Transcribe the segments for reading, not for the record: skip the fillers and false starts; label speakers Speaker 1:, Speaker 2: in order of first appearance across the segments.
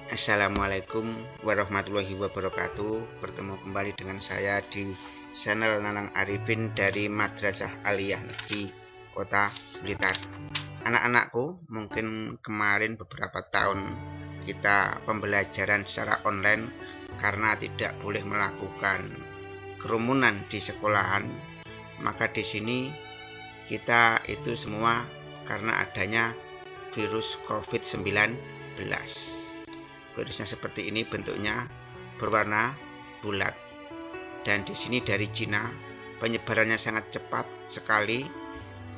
Speaker 1: Assalamualaikum warahmatullahi wabarakatuh. Bertemu kembali dengan saya di channel Nanang Arifin dari Madrasah Aliyah Negeri Kota Blitar. Anak-anakku, mungkin kemarin beberapa tahun kita pembelajaran secara online karena tidak boleh melakukan kerumunan di sekolahan. Maka di sini kita itu semua karena adanya virus COVID-19. Virusnya seperti ini, bentuknya berwarna bulat, dan di sini dari Cina. Penyebarannya sangat cepat sekali,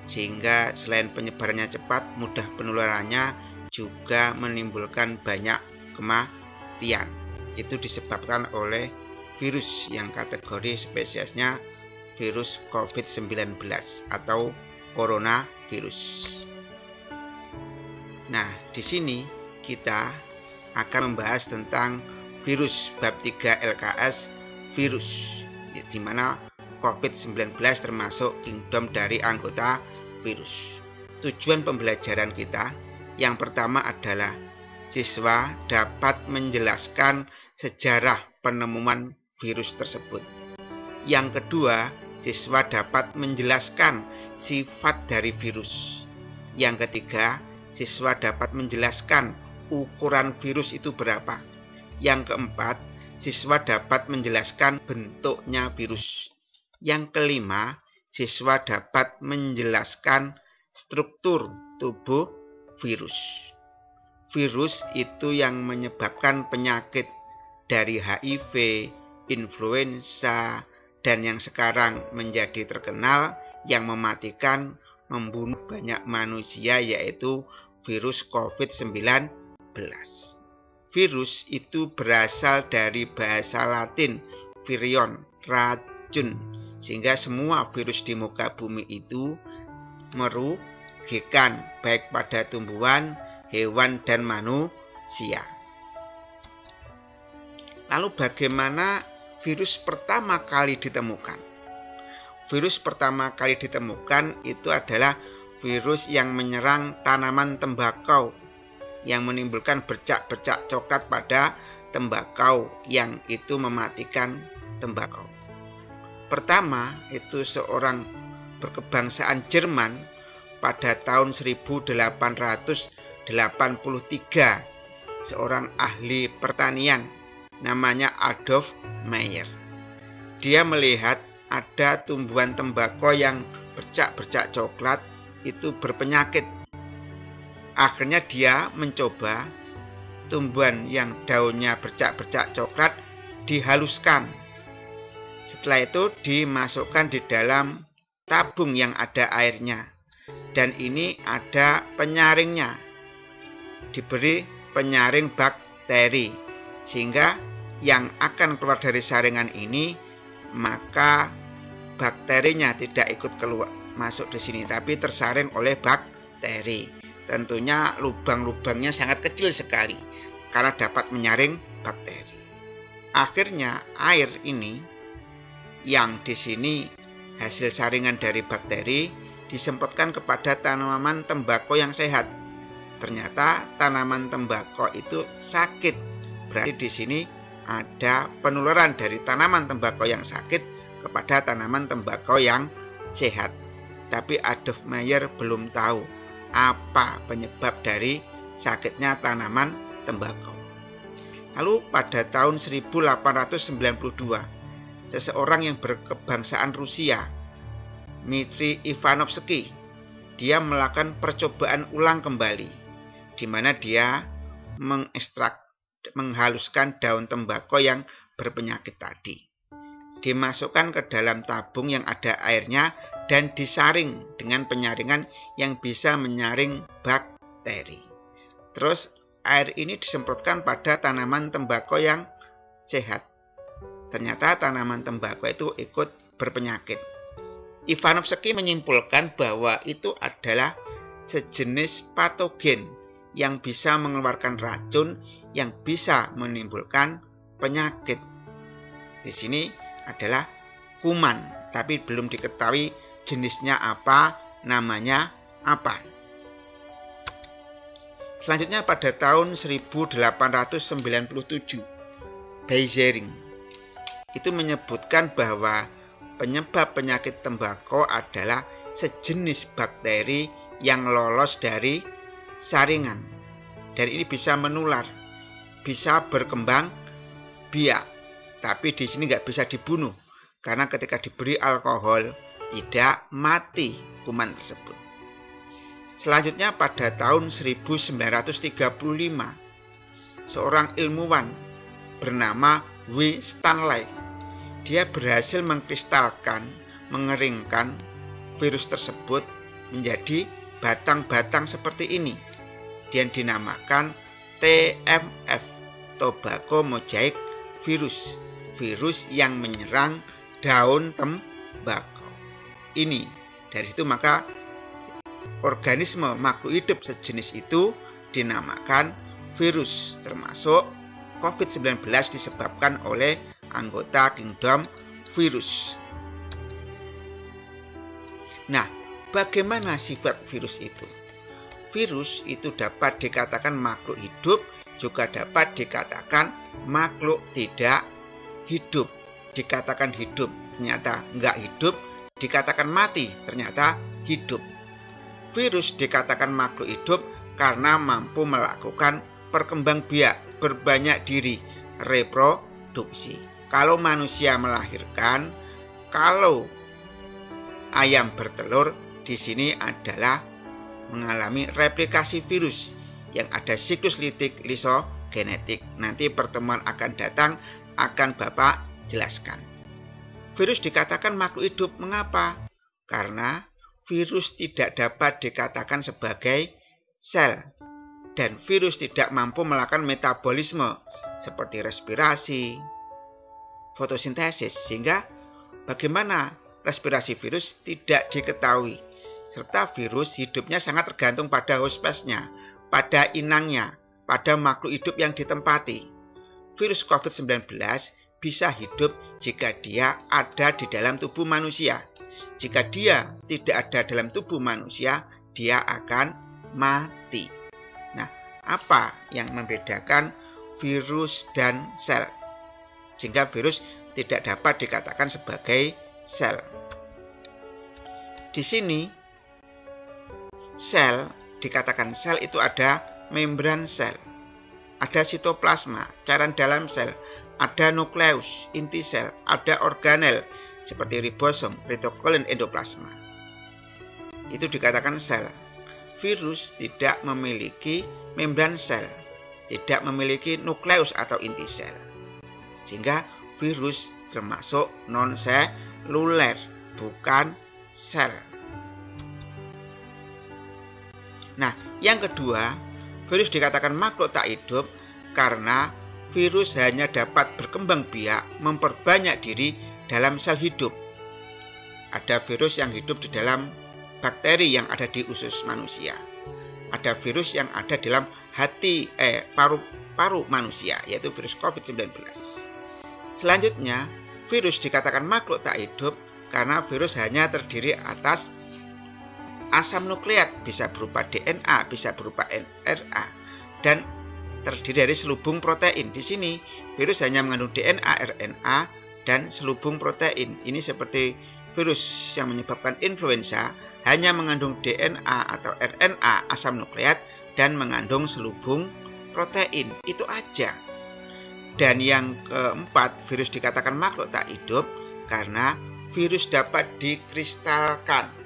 Speaker 1: sehingga selain penyebarannya cepat, mudah penularannya, juga menimbulkan banyak kematian. Itu disebabkan oleh virus yang kategori spesiesnya virus COVID-19 atau coronavirus. Nah, di sini kita akan membahas tentang virus bab 3 LKS virus, di mana COVID-19 termasuk kingdom dari anggota virus. Tujuan pembelajaran kita yang pertama adalah siswa dapat menjelaskan sejarah penemuan virus tersebut. Yang kedua, siswa dapat menjelaskan sifat dari virus. Yang ketiga, siswa dapat menjelaskan ukuran virus itu berapa. Yang keempat, siswa dapat menjelaskan bentuknya virus. Yang kelima, siswa dapat menjelaskan struktur tubuh virus. Virus itu yang menyebabkan penyakit dari HIV, influenza, dan yang sekarang menjadi terkenal yang mematikan, membunuh banyak manusia, yaitu virus COVID-19. Virus itu berasal dari bahasa Latin virion, racun, sehingga semua virus di muka bumi itu merugikan baik pada tumbuhan, hewan, dan manusia. Lalu bagaimana virus pertama kali ditemukan? Virus pertama kali ditemukan itu adalah virus yang menyerang tanaman tembakau, yang menimbulkan bercak-bercak coklat pada tembakau, yang itu mematikan tembakau. Pertama itu seorang berkebangsaan Jerman pada tahun 1883, seorang ahli pertanian namanya Adolf Meyer. Dia melihat ada tumbuhan tembakau yang bercak-bercak coklat itu berpenyakit. Akhirnya dia mencoba tumbuhan yang daunnya bercak-bercak coklat dihaluskan. Setelah itu dimasukkan di dalam tabung yang ada airnya, dan ini ada penyaringnya, diberi penyaring bakteri, sehingga yang akan keluar dari saringan ini, maka bakterinya tidak ikut keluar masuk di sini, tapi tersaring oleh bakteri. Tentunya lubang-lubangnya sangat kecil sekali karena dapat menyaring bakteri. Akhirnya air ini yang di sini hasil saringan dari bakteri disemprotkan kepada tanaman tembakau yang sehat. Ternyata tanaman tembakau itu sakit. Berarti di sini ada penularan dari tanaman tembakau yang sakit kepada tanaman tembakau yang sehat. Tapi Adolf Meyer belum tahu apa penyebab dari sakitnya tanaman tembakau. Lalu pada tahun 1892, seseorang yang berkebangsaan Rusia, Dmitri Ivanovsky, dia melakukan percobaan ulang kembali, di mana dia menghaluskan daun tembakau yang berpenyakit tadi, dimasukkan ke dalam tabung yang ada airnya, dan disaring dengan penyaringan yang bisa menyaring bakteri. Terus air ini disemprotkan pada tanaman tembakau yang sehat. Ternyata tanaman tembakau itu ikut berpenyakit. Ivanovsky menyimpulkan bahwa itu adalah sejenis patogen yang bisa mengeluarkan racun yang bisa menimbulkan penyakit. Di sini adalah kuman, tapi belum diketahui jenisnya apa, namanya apa. Selanjutnya pada tahun 1897, Beijering itu menyebutkan bahwa penyebab penyakit tembakau adalah sejenis bakteri yang lolos dari saringan. Dan ini bisa menular, bisa berkembang biak, tapi di sini nggak bisa dibunuh karena ketika diberi alkohol tidak mati kuman tersebut. Selanjutnya pada tahun 1935, seorang ilmuwan bernama W. Stanley, dia berhasil mengkristalkan, mengeringkan virus tersebut menjadi batang-batang seperti ini. Dia dinamakan TMF, Tobacco Mosaic Virus, virus yang menyerang daun tembakau. Ini dari situ maka organisme makhluk hidup sejenis itu dinamakan virus, termasuk COVID-19 disebabkan oleh anggota kingdom virus. Nah, bagaimana sifat virus itu? Virus itu dapat dikatakan makhluk hidup, juga dapat dikatakan makhluk tidak hidup. Dikatakan hidup, ternyata enggak hidup. Dikatakan mati, ternyata hidup. Virus dikatakan makhluk hidup karena mampu melakukan perkembangbiak, berbanyak diri, reproduksi. Kalau manusia melahirkan, kalau ayam bertelur, di sini adalah mengalami replikasi virus yang ada siklus lisogenetik. Nanti pertemuan akan datang akan Bapak jelaskan. Virus dikatakan makhluk hidup. Mengapa? Karena virus tidak dapat dikatakan sebagai sel, dan virus tidak mampu melakukan metabolisme seperti respirasi, fotosintesis, sehingga bagaimana respirasi virus tidak diketahui. Serta virus hidupnya sangat tergantung pada host space-nya, pada inangnya, pada makhluk hidup yang ditempati. Virus COVID-19 bisa hidup jika dia ada di dalam tubuh manusia. Jika dia tidak ada dalam tubuh manusia, dia akan mati. Nah, apa yang membedakan virus dan sel? Sehingga virus tidak dapat dikatakan sebagai sel. Di sini sel, dikatakan sel itu ada membran sel, ada sitoplasma, cairan dalam sel, ada nukleus, inti sel, ada organel seperti ribosom, retikulum, endoplasma. Itu dikatakan sel. Virus tidak memiliki membran sel, tidak memiliki nukleus atau inti sel. Sehingga virus termasuk non-seluler, bukan sel. Nah, yang kedua, virus dikatakan makhluk tak hidup karena virus hanya dapat berkembang biak, memperbanyak diri dalam sel hidup. Ada virus yang hidup di dalam bakteri yang ada di usus manusia. Ada virus yang ada dalam paru-paru manusia, yaitu virus COVID-19. Selanjutnya, virus dikatakan makhluk tak hidup karena virus hanya terdiri atas asam nukleat, bisa berupa DNA, bisa berupa RNA, dan terdiri dari selubung protein. Di sini virus hanya mengandung DNA, RNA, dan selubung protein. Ini seperti virus yang menyebabkan influenza, hanya mengandung DNA atau RNA, asam nukleat, dan mengandung selubung protein. Itu aja. Dan yang keempat, virus dikatakan makhluk tak hidup karena virus dapat dikristalkan.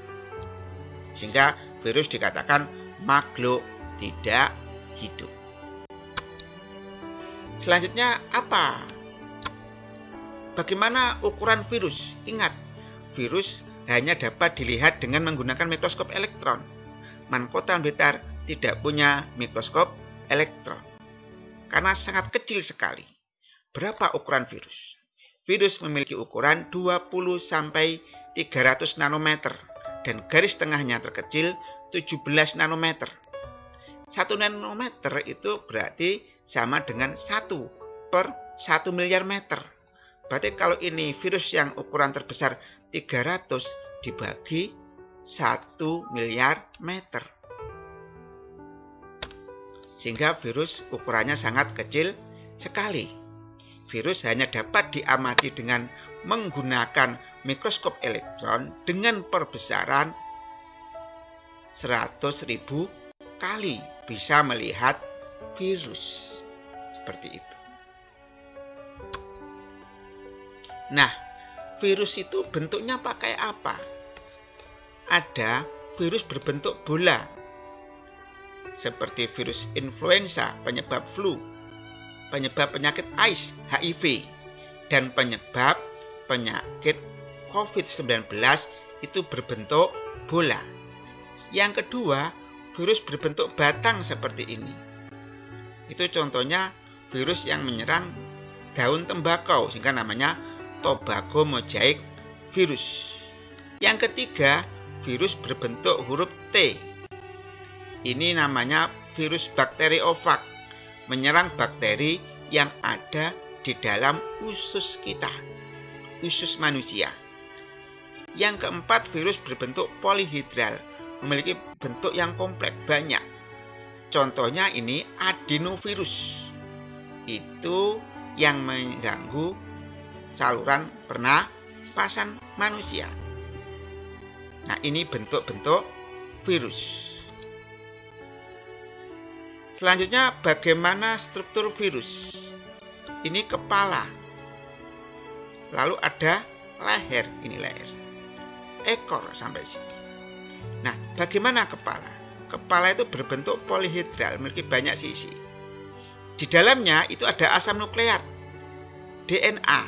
Speaker 1: Sehingga virus dikatakan makhluk tidak hidup. Selanjutnya apa? Bagaimana ukuran virus? Ingat, virus hanya dapat dilihat dengan menggunakan mikroskop elektron. Mankota Blitar tidak punya mikroskop elektron karena sangat kecil sekali. Berapa ukuran virus? Virus memiliki ukuran 20-300 nanometer. Dan garis tengahnya terkecil 17 nanometer. 1 nanometer itu berarti sama dengan 1/1 miliar meter. Berarti kalau ini virus yang ukuran terbesar 300 dibagi 1 miliar meter. sehingga virus ukurannya sangat kecil sekali. Virus hanya dapat diamati dengan menggunakan mikroskop elektron dengan perbesaran 100.000 kali bisa melihat virus. Seperti itu. Nah, virus itu bentuknya pakai apa? Ada virus berbentuk bola, seperti virus influenza, penyebab flu, penyebab penyakit AIDS, HIV, dan penyebab penyakit COVID-19 itu berbentuk bola. Yang kedua, virus berbentuk batang seperti ini. Itu contohnya virus yang menyerang daun tembakau, sehingga namanya tobacco mosaic virus. Yang ketiga, virus berbentuk huruf T. Ini namanya virus bakteriophag, menyerang bakteri yang ada di dalam usus kita, usus manusia. Yang keempat, virus berbentuk polihedral, memiliki bentuk yang kompleks banyak. Contohnya ini adenovirus. Itu yang mengganggu saluran pernapasan manusia. Nah, ini bentuk-bentuk virus. Selanjutnya, bagaimana struktur virus? Ini kepala. Lalu ada leher, ini leher. Ekor sampai sini. Nah, bagaimana kepala? Kepala itu berbentuk polihedral, memiliki banyak sisi. Di dalamnya itu ada asam nukleat, DNA.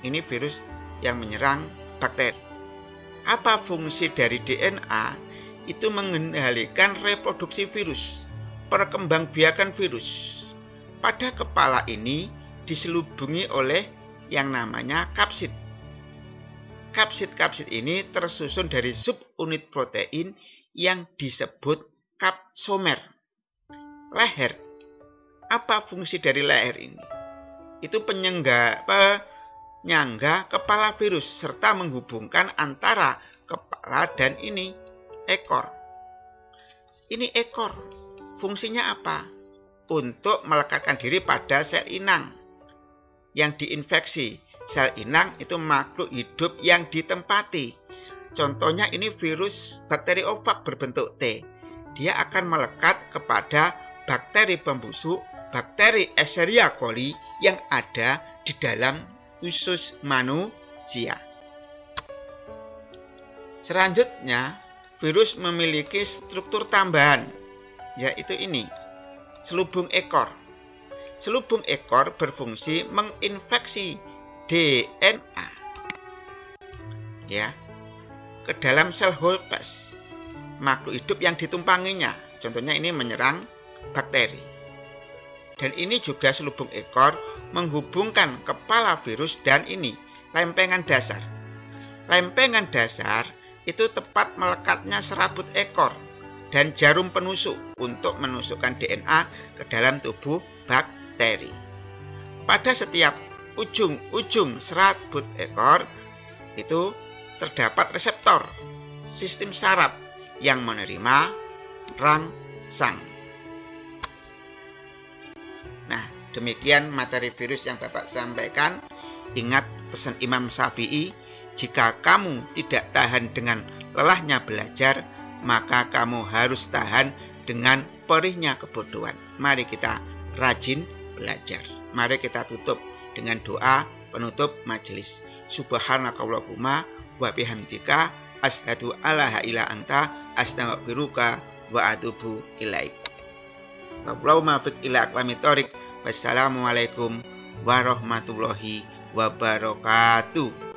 Speaker 1: Ini virus yang menyerang bakteri. Apa fungsi dari DNA? Itu mengendalikan reproduksi virus, perkembangbiakan virus. Pada kepala ini diselubungi oleh yang namanya kapsid. Kapsid-kapsid ini tersusun dari subunit protein yang disebut kapsomer. Leher. Apa fungsi dari leher ini? Itu penyangga kepala virus serta menghubungkan antara kepala dan ini ekor. Ini ekor. Fungsinya apa? Untuk melekatkan diri pada sel inang yang diinfeksi. Sel inang itu makhluk hidup yang ditempati. Contohnya ini virus bakteriophag berbentuk T. Dia akan melekat kepada bakteri pembusuk, bakteri Escherichia coli yang ada di dalam usus manusia. Selanjutnya, virus memiliki struktur tambahan, yaitu ini, selubung ekor. Selubung ekor berfungsi menginfeksi DNA ke dalam sel Holpes, makhluk hidup yang ditumpanginya. Contohnya ini menyerang bakteri. Dan ini juga selubung ekor menghubungkan kepala virus dan ini lempengan dasar. Lempengan dasar itu tepat melekatnya serabut ekor dan jarum penusuk untuk menusukkan DNA ke dalam tubuh bakteri. Pada setiap ujung-ujung serabut ekor itu terdapat reseptor sistem saraf yang menerima rangsang. Nah, demikian materi virus yang Bapak sampaikan. Ingat pesan Imam Syafi'i, jika kamu tidak tahan dengan lelahnya belajar, maka kamu harus tahan dengan perihnya kebodohan. Mari kita rajin belajar. Mari kita tutup dengan doa penutup majelis. Subhanakallahumma wa bihamdika asyhadu alla ilaha illa anta astaghfiruka wa atubu ilaik. Allahumma fiq ila aqwamit thoriq. Wassalamualaikum warahmatullahi wabarakatuh.